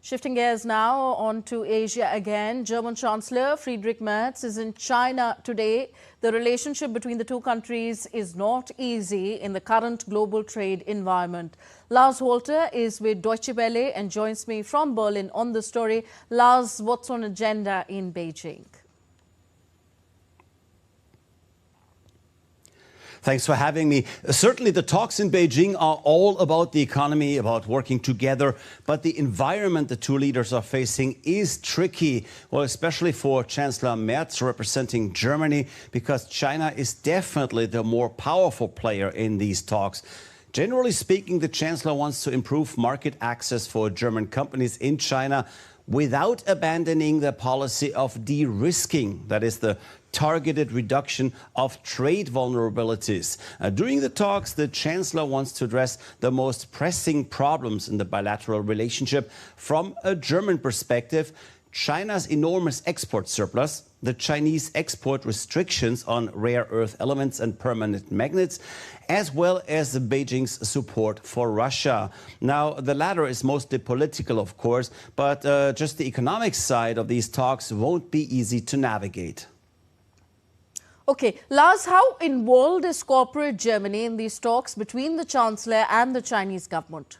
Shifting gears now on to Asia again. German Chancellor Friedrich Merz is in China today. The relationship between the two countries is not easy in the current global trade environment. Lars Holter is with Deutsche Welle and joins me from Berlin on the story. Lars, what's on agenda in Beijing? Thanks for having me. Certainly the talks in Beijing are all about the economy, about working together, but the environment the two leaders are facing is tricky, well, especially for Chancellor Merz representing Germany, because China is definitely the more powerful player in these talks. Generally speaking, the Chancellor wants to improve market access for German companies in China without abandoning the policy of de-risking, that is the targeted reduction of trade vulnerabilities. During the talks, the Chancellor wants to address the most pressing problems in the bilateral relationship from a German perspective: China's enormous export surplus, the Chinese export restrictions on rare earth elements and permanent magnets, as well as Beijing's support for Russia. Now, the latter is mostly political, of course, but just the economic side of these talks won't be easy to navigate. Okay, Lars, how involved is corporate Germany in these talks between the Chancellor and the Chinese government?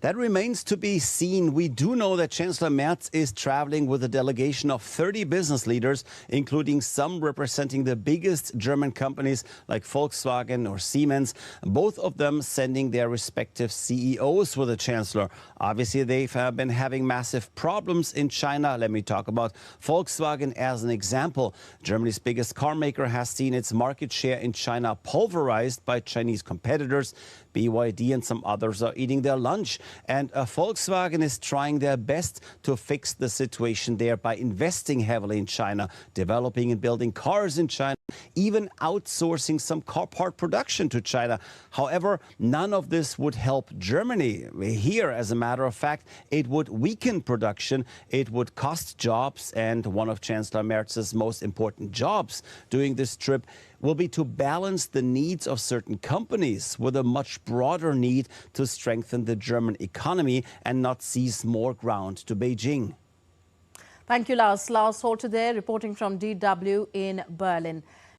That remains to be seen. We do know that Chancellor Merz is traveling with a delegation of 30 business leaders, including some representing the biggest German companies like Volkswagen or Siemens, both of them sending their respective CEOs with the Chancellor. Obviously, they've been having massive problems in China. Let me talk about Volkswagen as an example. Germany's biggest car maker has seen its market share in China pulverized by Chinese competitors. BYD and some others are eating their lunch. And Volkswagen is trying their best to fix the situation there by investing heavily in China, developing and building cars in China, even outsourcing some car part production to China. However, none of this would help Germany. Here, as a matter of fact, it would weaken production, it would cost jobs, and one of Chancellor Merz's most important jobs during this trip will be to balance the needs of certain companies with a much broader need to strengthen the German economy and not seize more ground to Beijing. Thank you, Lars. Lars Holter there, reporting from DW in Berlin.